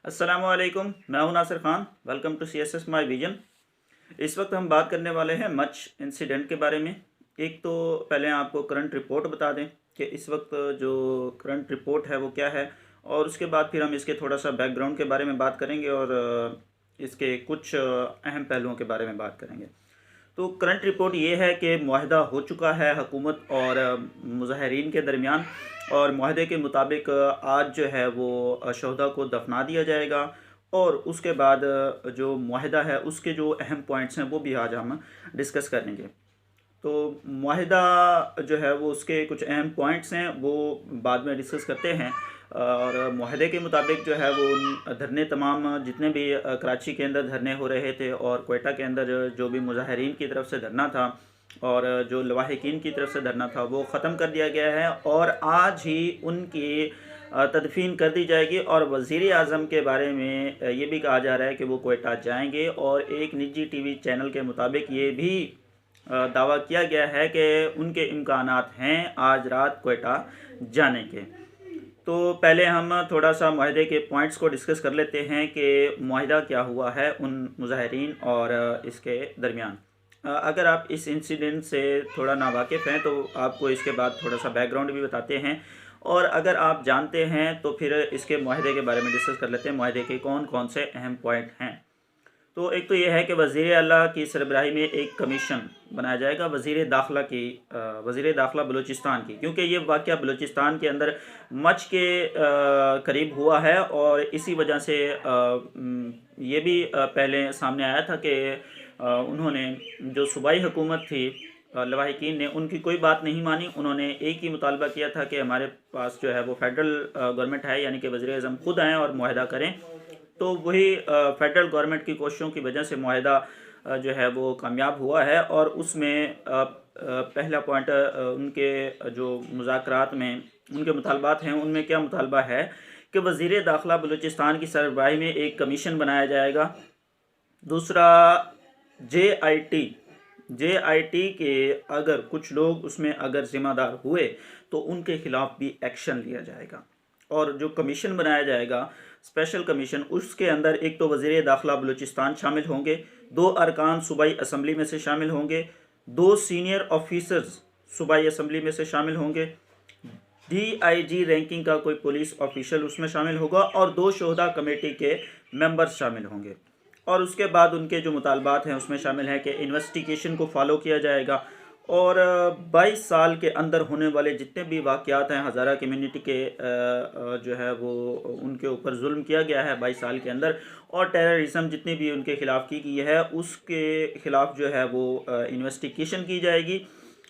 अस्सलामुअलैकुम, मैं हूं Nasir Khan. Welcome to CSS my vision. इस वक्त हम बात करने वाले हैं मच इंसिडेंट के बारे में। एक तो पहले आपको करंट रिपोर्ट बता दें कि इस वक्त जो करंट रिपोर्ट है वो क्या है, और उसके बाद फिर हम इसके थोड़ा सा बैकग्राउंड के बारे में बात करेंगे और इसके कुछ अहम पहलुओं के बारे में बात करेंगे। तो करंट रिपोर्ट ये है कि मुआहदा हो चुका है हुकूमत और मुजाहिरीन के दरमियान, और मुआहदे के मुताबिक आज जो है वो शहदा को दफना दिया जाएगा। और उसके बाद जो मुआहदा है उसके जो अहम पॉइंट्स हैं वो भी आज हम डिस्कस करेंगे। तो मुआहदा जो है वो उसके कुछ अहम पॉइंट्स हैं वो बाद में डिस्कस करते हैं। और मुआहदे के मुताबिक जो है वो उन धरने तमाम जितने भी कराची के अंदर धरने हो रहे थे और कोयटा के अंदर जो भी मुजाहिरीन की तरफ से धरना था और जो लवाहिकीन की तरफ से धरना था वो ख़त्म कर दिया गया है, और आज ही उनकी तदफीन कर दी जाएगी। और वज़ीर आज़म के बारे में ये भी कहा जा रहा है कि वो कोयटा जाएंगे, और एक निजी टीवी चैनल के मुताबिक ये भी दावा किया गया है कि उनके इम्कानात हैं आज रात कोयटा जाने के। तो पहले हम थोड़ा सा मुआहदे के पॉइंट्स को डिस्कस कर लेते हैं कि मुआहदा क्या हुआ है उन मुजाहिरीन और इसके दरमियान। अगर आप इस इंसिडेंट से थोड़ा नावाकिफ़ हैं तो आपको इसके बाद थोड़ा सा बैकग्राउंड भी बताते हैं, और अगर आप जानते हैं तो फिर इसके मुआहदे के बारे में डिस्कस कर लेते हैं, मुआहदे के कौन कौन से अहम पॉइंट हैं। तो एक तो ये है कि वज़ीर आला की सरबराही में एक कमीशन बनाया जाएगा वज़ीर दाखिला बलूचिस्तान की, क्योंकि ये वाक़या बलूचिस्तान के अंदर मच के करीब हुआ है। और इसी वजह से ये भी पहले सामने आया था कि उन्होंने जो सूबाई हुकूमत थी लवाहिकीन ने उनकी कोई बात नहीं मानी। उन्होंने एक ही मुतालबा किया था कि हमारे पास जो है वो फेडरल गवर्नमेंट है, यानी कि वज़ीर आज़म खुद आएँ और मुआहदा करें। तो वही फेडरल गवर्नमेंट की कोशिशों की वजह से मुआहदा जो है वो कामयाब हुआ है। और उसमें पहला पॉइंट उनके जो मुज़ाकरात में उनके मुतालबात हैं उनमें क्या मुतालबा है कि वज़ीर दाखिला बलूचिस्तान की सरबराही में एक कमीशन बनाया जाएगा। दूसरा, जे आई टी के अगर कुछ लोग उसमें अगर ज़िम्मेदार हुए तो उनके ख़िलाफ़ भी एक्शन लिया जाएगा। और जो कमीशन बनाया जाएगा, स्पेशल कमीशन, उसके अंदर एक तो वज़ीर दाखिला बलूचिस्तान शामिल होंगे, 2 अरकान सूबाई असम्बली में से शामिल होंगे, 2 सीनियर ऑफिसर्स सूबाई असम्बली में से शामिल होंगे, DIG रैंकिंग का कोई पुलिस ऑफिशियल उसमें शामिल होगा, और 2 शोहदा कमेटी के मेंबर्स शामिल होंगे। और उसके बाद उनके जो मुतालबात हैं उसमें शामिल है कि इन्वेस्टिगेशन को फॉलो किया जाएगा, और 22 साल के अंदर होने वाले जितने भी वाक़यात हैं हज़ारा कम्युनिटी के जो है वो उनके ऊपर जुल्म किया गया है 22 साल के अंदर, और टेररिज्म जितनी भी उनके ख़िलाफ़ की गई है उसके ख़िलाफ़ जो है वो इन्वेस्टिगेशन की जाएगी।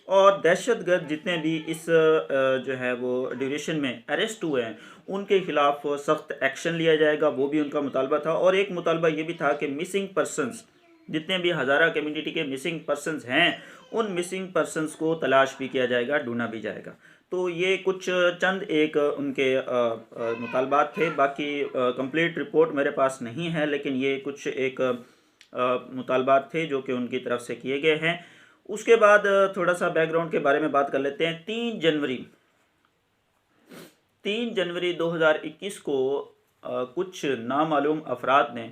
और दहशतगर्द जितने भी इस जो है वो ड्यूरेशन में अरेस्ट हुए हैं उनके ख़िलाफ़ सख्त एक्शन लिया जाएगा, वो भी उनका मुतालबा था। और एक मुतालबा ये भी था कि मिसिंग पर्सनस, जितने भी हज़ारा कम्युनिटी के मिसिंग पर्सनस हैं उन मिसिंग पर्सनस को तलाश भी किया जाएगा, ढूंढा भी जाएगा। तो ये कुछ चंद एक उनके मुतालबात थे। बाकी कंप्लीट रिपोर्ट मेरे पास नहीं है, लेकिन ये कुछ एक मुतालबात थे जो कि उनकी तरफ से किए गए हैं। उसके बाद थोड़ा सा बैकग्राउंड के बारे में बात कर लेते हैं। 3 जनवरी 2021 को कुछ नामालूम अफराद ने,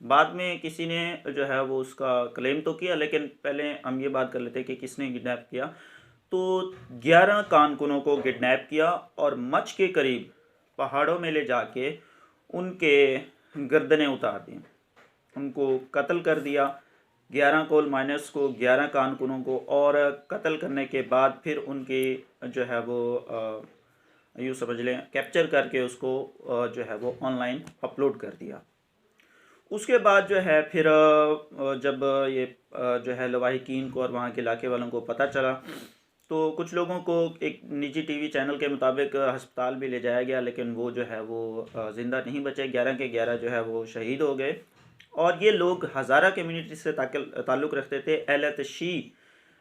बाद में किसी ने जो है वो उसका क्लेम तो किया, लेकिन पहले हम ये बात कर लेते हैं कि किसने किडनैप किया। तो 11 कारकुनों को किडनैप किया और मच के करीब पहाड़ों में ले जाके उनके गर्दनें उतार दी, उनको कत्ल कर दिया। 11 कोल माइनर्स को, 11 कारकुनों को, और कत्ल करने के बाद फिर उनकी जो है वो यूँ समझ लें कैप्चर करके उसको जो है वो ऑनलाइन अपलोड कर दिया। उसके बाद जो है फिर जब ये जो है लवाहिकीन को और वहाँ के इलाके वालों को पता चला तो कुछ लोगों को एक निजी टीवी चैनल के मुताबिक अस्पताल भी ले जाया गया, लेकिन वो जो है वो ज़िंदा नहीं बचे। 11 के 11 जो है वो शहीद हो गए। और ये लोग हज़ारा कम्युनिटी से ताल्लुक़ रखते थे। एलतशी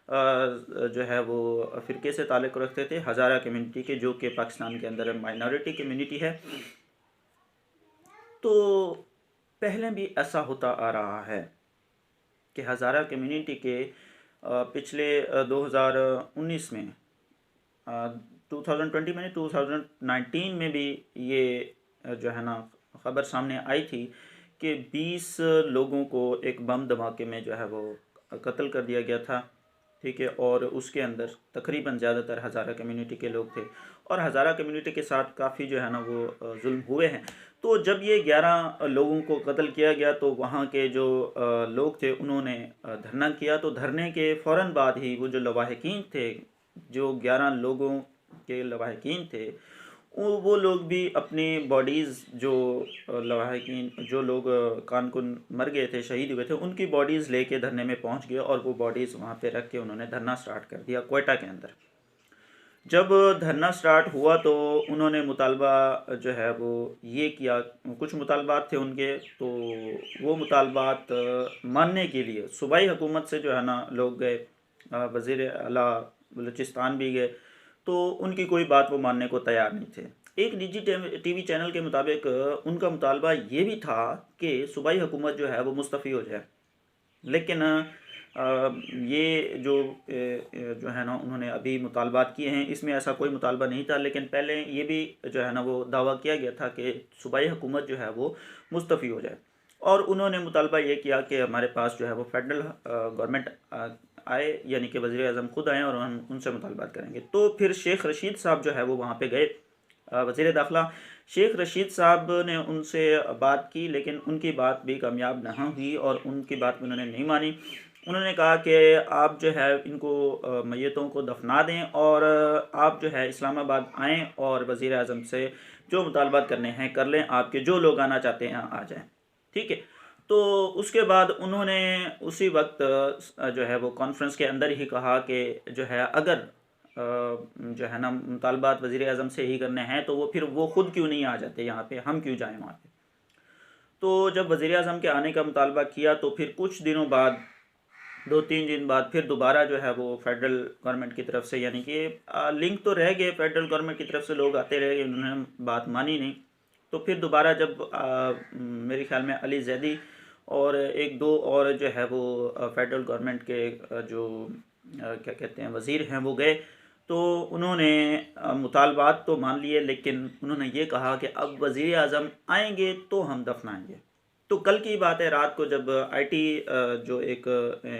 जो है वो फ़िरके से ताल्लुक़ रखते थे हज़ारा कम्युनिटी के, जो कि पाकिस्तान के अंदर माइनॉरिटी कम्युनिटी है। तो पहले भी ऐसा होता आ रहा है कि हज़ारा कम्युनिटी के पिछले 2019 में 2020 में 2019 में भी ये जो है ना ख़बर सामने आई थी कि 20 लोगों को एक बम धमाके में जो है वो कत्ल कर दिया गया था। ठीक है, और उसके अंदर तकरीबन ज़्यादातर हज़ारा कम्युनिटी के लोग थे और हज़ारा कम्युनिटी के साथ काफ़ी जो है ना वो जुल्म हुए हैं। तो जब ये 11 लोगों को कत्ल किया गया तो वहाँ के जो लोग थे उन्होंने धरना किया। तो धरने के फ़ौरन बाद ही वो जो लवाहिकीन थे, जो 11 लोगों के लवाहिकीन थे, वो लोग भी अपनी बॉडीज़ जो लवाहिकीन जो लोग कानकुन मर गए थे, शहीद हुए थे, उनकी बॉडीज़ लेके धरने में पहुंच गए और वो बॉडीज़ वहाँ पे रख के उन्होंने धरना स्टार्ट कर दिया क्वेटा के अंदर। जब धरना स्टार्ट हुआ तो उन्होंने मुतालबा जो है वो ये किया, कुछ मुतालबात थे उनके, तो वो मुतालबात मानने के लिए सूबाई हुकूमत से जो है ना लोग गए, वज़ीर आला बलूचिस्तान भी गए, तो उनकी कोई बात वो मानने को तैयार नहीं थे। एक निजी टीवी चैनल के मुताबिक उनका मुतालबा ये भी था कि सूबाई हुकूमत जो है वो मुस्तफ़ी हो जाए, लेकिन ये जो है ना उन्होंने अभी मुतालबात किए हैं, इसमें ऐसा कोई मुतालबा नहीं था। लेकिन पहले ये भी जो है ना वो दावा किया गया था कि सूबाई हुकूमत जो है वो मुस्तफ़ी हो जाए, और उन्होंने मुतालबा ये किया कि हमारे पास जो है वो फेडरल गवर्नमेंट आए, यानी कि वज़ीर आज़म खुद आएँ और हम उनसे मुतालबात करेंगे। तो फिर शेख रशीद साहब जो है वो वहाँ पे गए, वज़ीर दाखिला शेख रशीद साहब ने उनसे बात की, लेकिन उनकी बात भी कामयाब ना हुई और उनकी बात उन्होंने नहीं मानी। उन्होंने कहा कि आप जो है इनको मैयतों को दफना दें और आप जो है इस्लामाबाद आएँ और वज़ीर आज़म से जो मुतालबात करने हैं कर लें, आपके जो लोग आना चाहते हैं आ जाएँ। ठीक है, तो उसके बाद उन्होंने उसी वक्त जो है वो कॉन्फ्रेंस के अंदर ही कहा कि जो है अगर जो है ना मुतालबात वज़ीर आज़म से ही करने हैं तो वो फिर वो ख़ुद क्यों नहीं आ जाते यहाँ पे, हम क्यों जाएँ वहाँ पे। तो जब वज़ीर आज़म के आने का मुतालबा किया तो फिर कुछ दिनों बाद, 2-3 दिन बाद, फिर दोबारा जो है वो फेडरल गवर्नमेंट की तरफ से, यानी कि लिंक तो रह गए, फेडरल गवर्नमेंट की तरफ से लोग आते रहे, उन्होंने बात मानी नहीं। तो फिर दोबारा जब मेरे ख्याल में अली जैदी और एक दो और जो है वो फेडरल गवर्नमेंट के जो क्या कहते हैं वज़ीर हैं वो गए, तो उन्होंने मुतालबात तो मान लिए, लेकिन उन्होंने ये कहा कि अब वज़ीर आज़म आएंगे तो हम दफनाएंगे। तो कल की बात है, रात को जब आईटी जो एक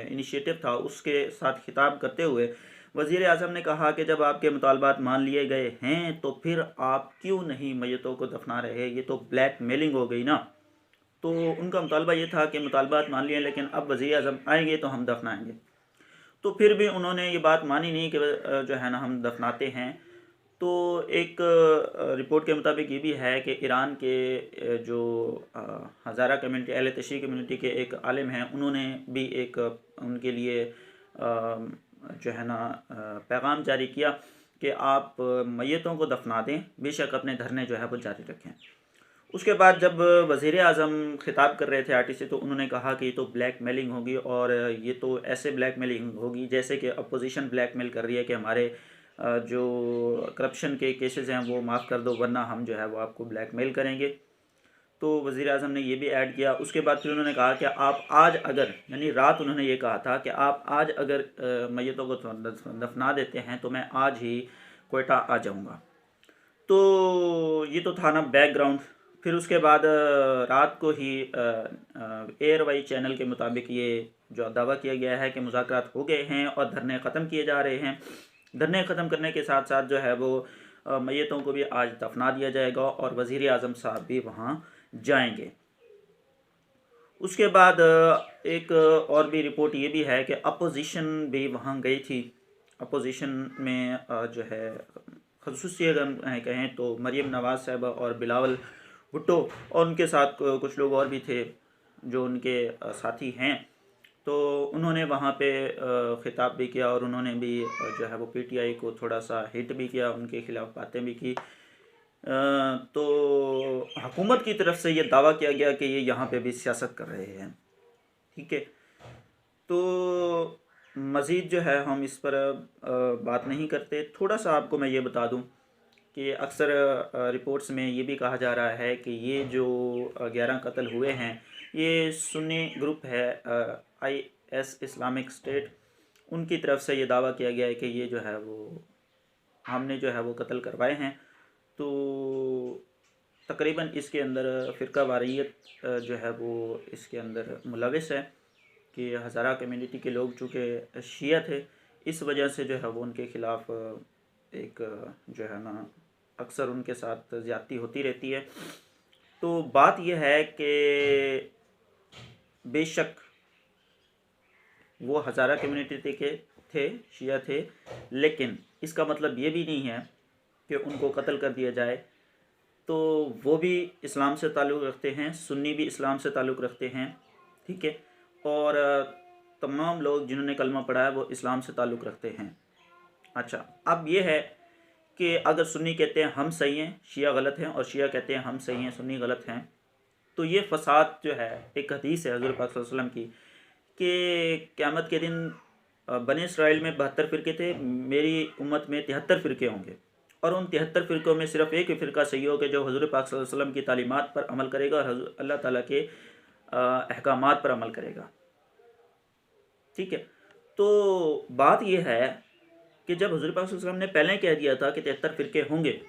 इनिशिएटिव था उसके साथ खिताब करते हुए वज़ीर आज़म ने कहा कि जब आपके मुतालबात मान लिए गए हैं तो फिर आप क्यों नहीं मैयतों को दफना रहे, ये तो ब्लैक मेलिंग हो गई ना। तो उनका मुतालबा ये था कि मुतालबात मान लिए, लेकिन अब वज़ीर आज़म आएंगे तो हम दफनाएंगे। तो फिर भी उन्होंने ये बात मानी नहीं कि जो है ना हम दफनाते हैं। तो एक रिपोर्ट के मुताबिक ये भी है कि ईरान के जो हज़ारा कम्युनिटी, अहले तशरीक़ कम्युनिटी के एक आलिम हैं, उन्होंने भी एक उनके लिए जो है ना पैगाम जारी किया कि आप मैयतों को दफना दें, बेशक अपने धरने जो है वो जारी रखें। उसके बाद जब वज़ीर आज़म खिताब कर रहे थे आरटी से, तो उन्होंने कहा कि ये तो ब्लैक मेलिंग होगी, और ये तो ऐसे ब्लैक मेलिंग होगी जैसे कि अपोजिशन ब्लैक मेल कर रही है कि हमारे जो करप्शन के केसेस हैं वो माफ़ कर दो, वरना हम जो है वो आपको ब्लैक मेल करेंगे। तो वज़ीर आज़म ने ये भी ऐड किया। उसके बाद फिर उन्होंने कहा कि आप आज अगर, यानी रात उन्होंने ये कहा था कि आप आज अगर मैयतों को दफना देते हैं तो मैं आज ही क्वेटा आ जाऊँगा। तो ये तो था ना बैकग्राउंड। फिर उसके बाद रात को ही एयरवाई चैनल के मुताबिक ये जो दावा किया गया है कि मुज़ाकरात हो गए हैं और धरने ख़त्म किए जा रहे हैं। धरने ख़त्म करने के साथ साथ जो है वो मैयतों को भी आज दफना दिया जाएगा और वज़ीर आज़म साहब भी वहाँ जाएंगे। उसके बाद एक और भी रिपोर्ट ये भी है कि अपोजिशन भी वहाँ गई थी। अपोजिशन में जो है ख़ुसूसी अगर कहें तो मरीम नवाज़ साहबा और बिलावल भुट्टो और उनके साथ कुछ लोग और भी थे जो उनके साथी हैं। तो उन्होंने वहाँ पे ख़िताब भी किया और उन्होंने भी जो है वो पीटीआई को थोड़ा सा हिट भी किया, उनके ख़िलाफ़ बातें भी की। तो हुकूमत की तरफ से ये दावा किया गया कि ये यहाँ पे भी सियासत कर रहे हैं। ठीक है, तो मज़ीद जो है हम इस पर बात नहीं करते। थोड़ा सा आपको मैं ये बता दूं कि अक्सर रिपोर्ट्स में ये भी कहा जा रहा है कि ये जो 11 कत्ल हुए हैं ये सुन्नी ग्रुप है, IS इस्लामिक स्टेट, उनकी तरफ से ये दावा किया गया है कि ये जो है वो हमने जो है वो कत्ल करवाए हैं। तो तकरीबन इसके अंदर फ़िरका वारियत जो है वो इसके अंदर मुलविस है कि हज़ारा कम्युनिटी के लोग चूँकि शिया थे, इस वजह से जो है वो उनके ख़िलाफ़ एक जो है ना अक्सर उनके साथ ज़्यादती होती रहती है। तो बात यह है कि बेशक वो हज़ारा कम्युनिटी के थे, शिया थे, लेकिन इसका मतलब ये भी नहीं है कि उनको कत्ल कर दिया जाए। तो वो भी इस्लाम से ताल्लुक़ रखते हैं, सुन्नी भी इस्लाम से ताल्लुक़ रखते हैं, ठीक है। और तमाम लोग जिन्होंने कलमा पढ़ा है वो इस्लाम से ताल्लुक़ रखते हैं। अच्छा, अब ये है कि अगर सुन्नी कहते हैं हम सही हैं, शिया गलत हैं, और शिया कहते हैं हम सही हैं, सुन्नी गलत हैं, तो ये फसाद जो है, एक हदीस है हज़रत पाक सल्लल्लाहु अलैहि वसल्लम की कि क़यामत के दिन बनी इसराइल में 72 फ़िरके थे, मेरी उम्मत में 73 फ़िरके होंगे, और उन 73 फ़िरकों में सिर्फ़ एक ही फ़िरका सही होगा जो हज़रत पाक सल्लल्लाहु अलैहि वसल्लम की तालीमात पर अमल करेगा और अल्लाह ताला के अहकामात पर अमल करेगा, ठीक है। तो बात यह है कि जब हज़रत पाक सल्लल्लाहु अलैहि वसल्लम ने पहले कह दिया था कि 73 फ़िरके होंगे,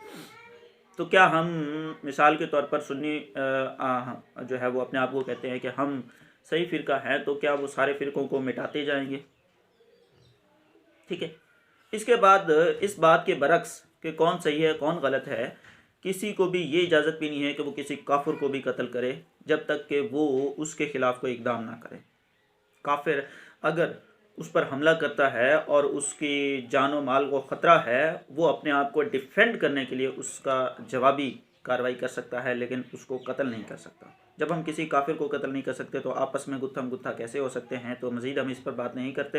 तो क्या हम मिसाल के तौर पर सुन्नी जो है वो अपने आप को कहते हैं कि हम सही फ़िरका है, तो क्या वो सारे फ़िरकों को मिटाते जाएंगे? ठीक है। इसके बाद इस बात के बरक्स कि कौन सही है कौन गलत है, किसी को भी ये इजाज़त भी नहीं है कि वो किसी काफिर को भी कत्ल करे जब तक कि वो उसके ख़िलाफ़ कोई इक़दाम ना करे। काफिर अगर उस पर हमला करता है और उसकी जान व माल को ख़तरा है, वो अपने आप को डिफेंड करने के लिए उसका जवाबी कार्रवाई कर सकता है, लेकिन उसको कत्ल नहीं कर सकता। जब हम किसी काफिर को कत्ल नहीं कर सकते तो आपस में गुत्थम गुत्था कैसे हो सकते हैं? तो मज़ीद हम इस पर बात नहीं करते।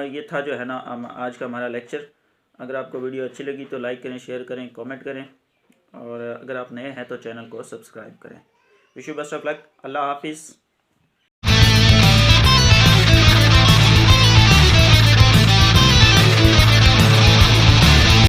ये था जो है ना आज का हमारा लेक्चर। अगर आपको वीडियो अच्छी लगी तो लाइक करें, शेयर करें, कमेंट करें, और अगर आप नए हैं तो चैनल को सब्सक्राइब करें। Wish you best of luck. अल्लाह हाफिज़।